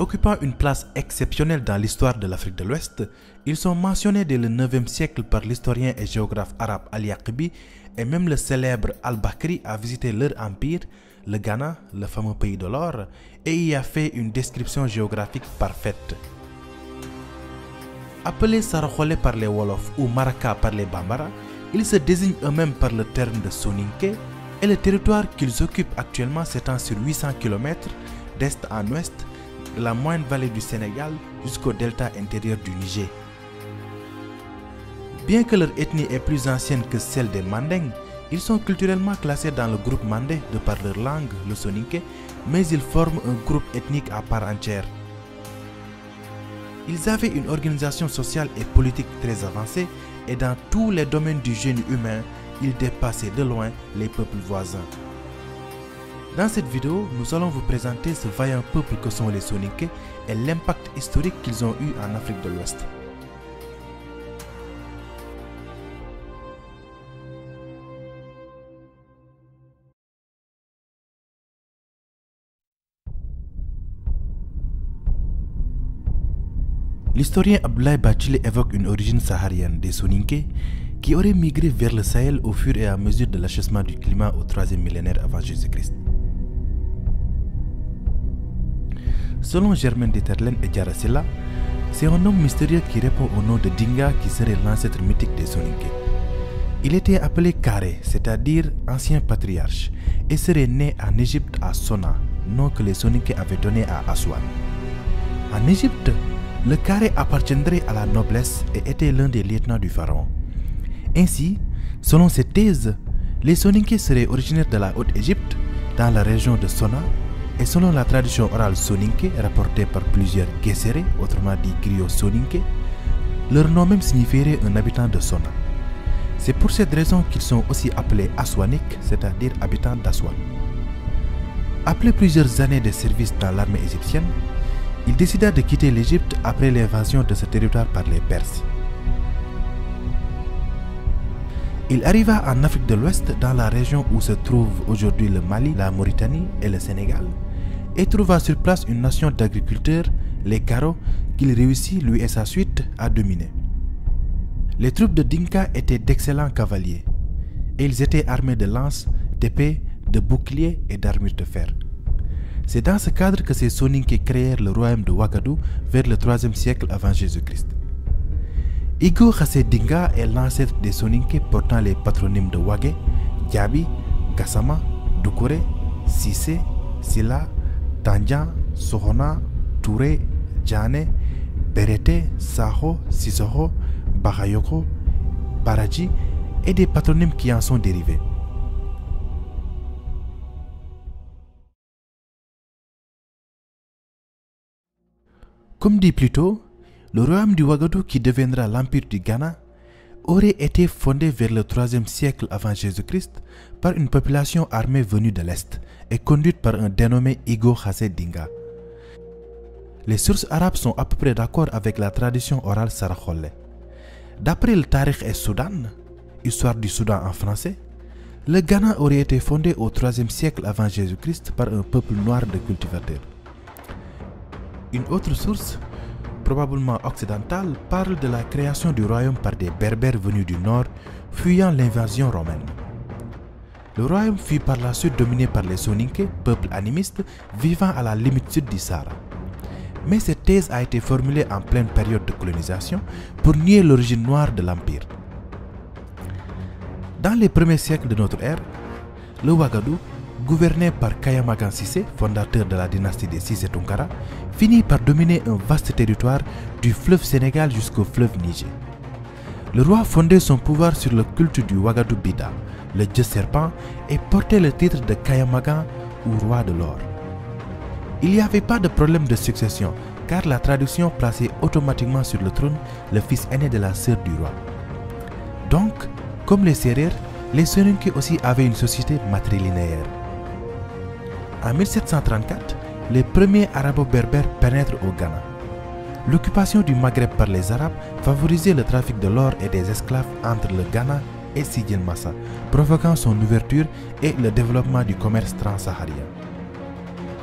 Occupant une place exceptionnelle dans l'histoire de l'Afrique de l'Ouest, ils sont mentionnés dès le 9e siècle par l'historien et géographe arabe Al-Yaqibi, et même le célèbre Al-Bakri a visité leur empire, le Ghana, le fameux pays de l'or, et y a fait une description géographique parfaite. Appelés Saraxolé par les Wolofs ou Maraka par les Bambara, ils se désignent eux-mêmes par le terme de Soninké, et le territoire qu'ils occupent actuellement s'étend sur 800 km d'est en ouest, de la moyenne vallée du Sénégal jusqu'au delta intérieur du Niger. Bien que leur ethnie est plus ancienne que celle des Manding, ils sont culturellement classés dans le groupe Mandé de par leur langue, le Soninké, mais ils forment un groupe ethnique à part entière. Ils avaient une organisation sociale et politique très avancée et dans tous les domaines du génie humain, ils dépassaient de loin les peuples voisins. Dans cette vidéo, nous allons vous présenter ce vaillant peuple que sont les Soninké et l'impact historique qu'ils ont eu en Afrique de l'Ouest. L'historien Abdoulaye Bathily évoque une origine saharienne des Soninké qui auraient migré vers le Sahel au fur et à mesure de l'achèvement du climat au 3e millénaire avant Jésus-Christ. Selon Germaine Dieterlen et Diarra Sylla, c'est un homme mystérieux qui répond au nom de Dinga qui serait l'ancêtre mythique des Soninké. Il était appelé Karé, c'est-à-dire ancien patriarche, et serait né en Égypte à Sona, nom que les Soninké avaient donné à Aswan. En Égypte, le Karé appartiendrait à la noblesse et était l'un des lieutenants du pharaon. Ainsi, selon cette thèse, les Soninké seraient originaires de la Haute-Égypte, dans la région de Sona, et selon la tradition orale Soninké rapportée par plusieurs Guesséré, autrement dit griots Soninké, leur nom même signifierait un habitant de Sona. C'est pour cette raison qu'ils sont aussi appelés Aswaniques, c'est-à-dire habitants d'Aswan. Après plusieurs années de service dans l'armée égyptienne, il décida de quitter l'Égypte après l'invasion de ce territoire par les Perses. Il arriva en Afrique de l'Ouest dans la région où se trouvent aujourd'hui le Mali, la Mauritanie et le Sénégal, et trouva sur place une nation d'agriculteurs, les Karo, qu'il réussit, lui et sa suite, à dominer. Les troupes de Dinka étaient d'excellents cavaliers, et ils étaient armés de lances, d'épées, de boucliers et d'armures de fer. C'est dans ce cadre que ces Soninké créèrent le royaume de Ouagadougou vers le 3e siècle avant Jésus-Christ. Igo Khassé Dinga est l'ancêtre des Soninké portant les patronymes de Ouagué, Diaby, Gassama, Doucouré, Sissé, Silla, Tandjan, Sohona, Touré, Djane, Berete, Saho, Sissoko, Bakayoko, Baradji et des patronymes qui en sont dérivés. Comme dit plus tôt, le royaume du Ouagadougou, qui deviendra l'empire du Ghana, aurait été fondé vers le 3e siècle avant Jésus-Christ par une population armée venue de l'Est et conduite par un dénommé Igo Khassé Dinga. Les sources arabes sont à peu près d'accord avec la tradition orale Saraxolé. D'après le Tarikh et Soudan, histoire du Soudan en français, le Ghana aurait été fondé au 3e siècle avant Jésus-Christ par un peuple noir de cultivateurs. Une autre source, probablement occidentale, parle de la création du royaume par des Berbères venus du nord, fuyant l'invasion romaine. Le royaume fut par la suite dominé par les Soninké, peuple animiste vivant à la limite sud du Sahara. Mais cette thèse a été formulée en pleine période de colonisation pour nier l'origine noire de l'empire. Dans les premiers siècles de notre ère, le Ouagadougou, gouverné par Kayamagan Sissé, fondateur de la dynastie des Sissé Tounkara, finit par dominer un vaste territoire du fleuve Sénégal jusqu'au fleuve Niger. Le roi fondait son pouvoir sur le culte du Ouagadougou Bida, le dieu serpent, et portait le titre de Kayamagan ou roi de l'or. Il n'y avait pas de problème de succession, car la tradition plaçait automatiquement sur le trône le fils aîné de la sœur du roi. Donc, comme les Sérères, les Soninké aussi avaient une société matrilinéaire. En 1734, les premiers arabo-berbères pénètrent au Ghana. L'occupation du Maghreb par les Arabes favorisait le trafic de l'or et des esclaves entre le Ghana et Sidi Massa, provoquant son ouverture et le développement du commerce transsaharien.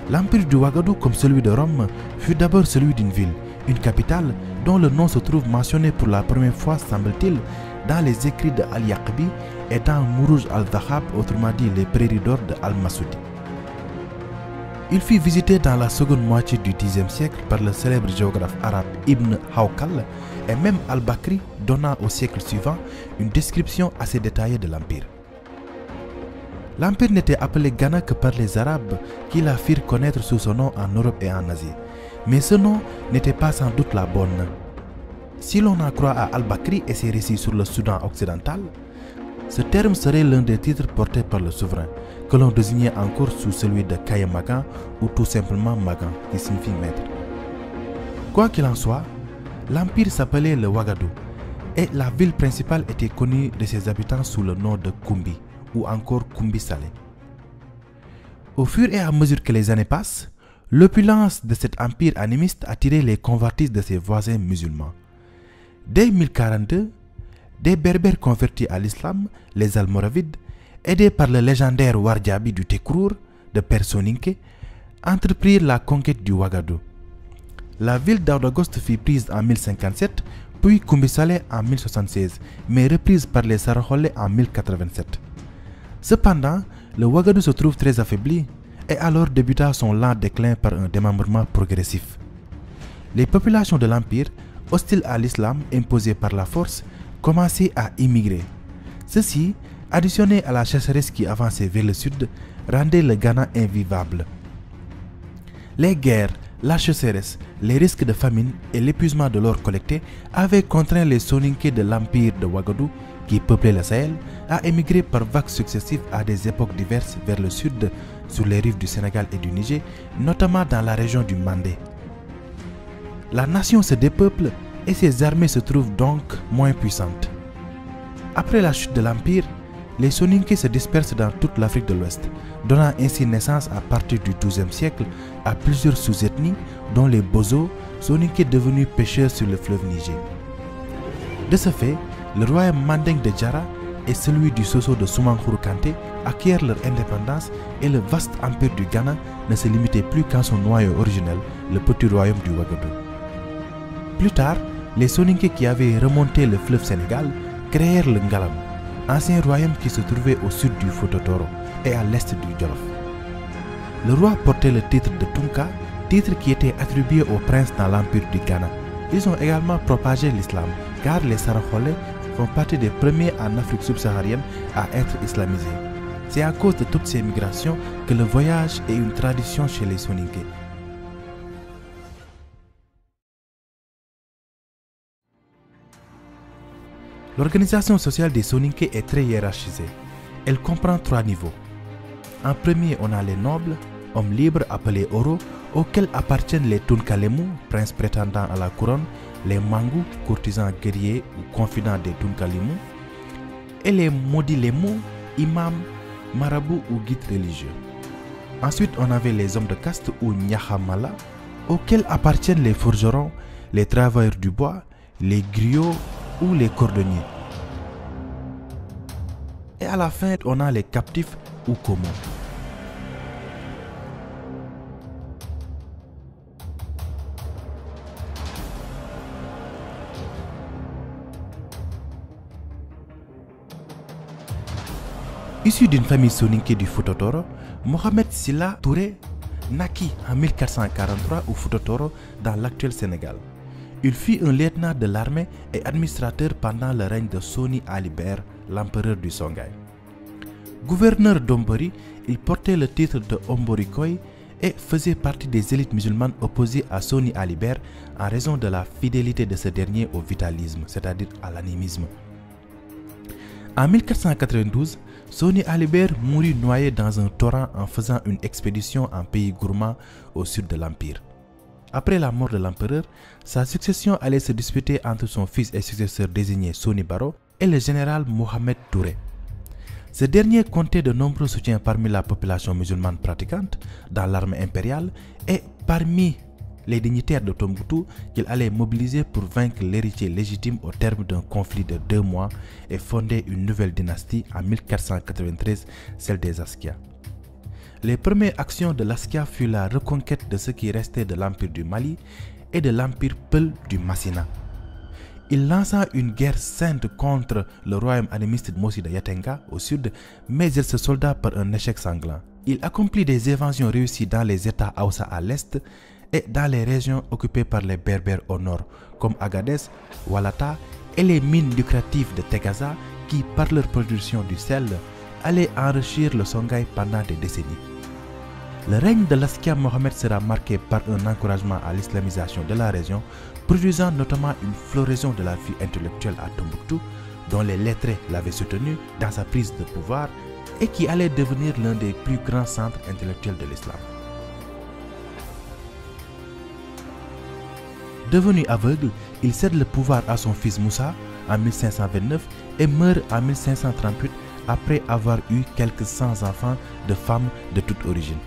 L'empire du Ouagadougou, comme celui de Rome, fut d'abord celui d'une ville, une capitale dont le nom se trouve mentionné pour la première fois, semble-t-il, dans les écrits de Al-Yaqbi et dans Mourouj al-Dhahab, autrement dit les prairies d'or de Al-Masoudi. Il fut visité dans la seconde moitié du Xe siècle par le célèbre géographe arabe Ibn Hawqal et même Al-Bakri, donnant au siècle suivant une description assez détaillée de l'empire. L'empire n'était appelé Ghana que par les Arabes qui la firent connaître sous ce nom en Europe et en Asie. Mais ce nom n'était pas sans doute la bonne. Si l'on en croit à Al-Bakri et ses récits sur le Soudan occidental, ce terme serait l'un des titres portés par le souverain, que l'on désignait encore sous celui de Kaye Magan ou tout simplement Magan, qui signifie maître. Quoi qu'il en soit, l'empire s'appelait le Ouagadougou et la ville principale était connue de ses habitants sous le nom de Koumbi ou encore Koumbi Salé. Au fur et à mesure que les années passent, l'opulence de cet empire animiste attirait les convertis de ses voisins musulmans. Dès 1042, des berbères convertis à l'islam, les Almoravides, aidés par le légendaire Wardjabi du Tekrour de Père Soninké, entreprirent la conquête du Ouagadougou. La ville d'Aoudaghost fut prise en 1057, puis Koumbi Salé en 1076, mais reprise par les Saraholais en 1087. Cependant, le Ouagadougou se trouve très affaibli et alors débuta son lent déclin par un démembrement progressif. Les populations de l'empire, hostiles à l'islam imposé par la force, commençaient à immigrer. Ceci, additionné à la chasseresse qui avançait vers le sud, rendait le Ghana invivable. Les guerres, la chasseresse, les risques de famine et l'épuisement de l'or collecté avaient contraint les Soninké de l'empire de Ouagadougou, qui peuplaient le Sahel, à émigrer par vagues successives à des époques diverses vers le sud, sur les rives du Sénégal et du Niger, notamment dans la région du Mandé. La nation se dépeuple et ses armées se trouvent donc moins puissantes. Après la chute de l'empire, les Soninké se dispersent dans toute l'Afrique de l'Ouest, donnant ainsi naissance à partir du XIIe siècle à plusieurs sous-ethnies, dont les Bozo, Soninké devenus pêcheurs sur le fleuve Niger. De ce fait, le royaume mandingue de Djara et celui du Soso de Soumankhourou Kanté acquièrent leur indépendance et le vaste empire du Ghana ne se limitait plus qu'à son noyau originel, le petit royaume du Ouagadougou. Plus tard, les Soninké qui avaient remonté le fleuve Sénégal créèrent le Ngalam, ancien royaume qui se trouvait au sud du Fouta Toro et à l'est du Djolof. Le roi portait le titre de Tunka, titre qui était attribué aux princes dans l'empire du Ghana. Ils ont également propagé l'islam, car les Saraholais font partie des premiers en Afrique subsaharienne à être islamisés. C'est à cause de toutes ces migrations que le voyage est une tradition chez les Soninké. L'organisation sociale des Soninké est très hiérarchisée. Elle comprend 3 niveaux. En premier, on a les nobles, hommes libres appelés Oro, auxquels appartiennent les Tunkalemu, princes prétendants à la couronne, les Mangou, courtisans guerriers ou confidents des Tunkalimu, et les Modilemu, imams, marabouts ou guides religieux. Ensuite, on avait les hommes de caste ou Nyahamala, auxquels appartiennent les forgerons, les travailleurs du bois, les griots ou les cordonniers. Et à la fin, on a les captifs ou Komo. Issu d'une famille soninké du Fouta Toro, Mohamed Silla Touré naquit en 1443 au Fouta Toro dans l'actuel Sénégal. Il fut un lieutenant de l'armée et administrateur pendant le règne de Soni Alibert, l'empereur du Songhai. Gouverneur d'Ombori, il portait le titre de Omborikoy et faisait partie des élites musulmanes opposées à Soni Alibert en raison de la fidélité de ce dernier au vitalisme, c'est-à-dire à l'animisme. En 1492, Soni Alibert mourut noyé dans un torrent en faisant une expédition en pays gourmand au sud de l'Empire. Après la mort de l'empereur, sa succession allait se disputer entre son fils et successeur désigné Soni Baro et le général Mohamed Touré. Ce dernier comptait de nombreux soutiens parmi la population musulmane pratiquante dans l'armée impériale et parmi les dignitaires de Tombouctou qu'il allait mobiliser pour vaincre l'héritier légitime au terme d'un conflit de 2 mois et fonder une nouvelle dynastie en 1493, celle des Askia. Les premières actions de Laskia furent la reconquête de ce qui restait de l'Empire du Mali et de l'Empire Peul du Massina. Il lança une guerre sainte contre le royaume animiste de Mossi de Yatenga au sud, mais il se solda par un échec sanglant. Il accomplit des invasions réussies dans les États Haoussa à l'est et dans les régions occupées par les Berbères au nord, comme Agadez, Walata et les mines lucratives de Tegaza qui, par leur production du sel, allaient enrichir le Songhai pendant des décennies. Le règne de Laskia Mohammed sera marqué par un encouragement à l'islamisation de la région, produisant notamment une floraison de la vie intellectuelle à Tombouctou, dont les lettrés l'avaient soutenu dans sa prise de pouvoir et qui allait devenir l'un des plus grands centres intellectuels de l'islam. Devenu aveugle, il cède le pouvoir à son fils Moussa en 1529 et meurt en 1538 après avoir eu quelques 100 enfants de femmes de toute origine.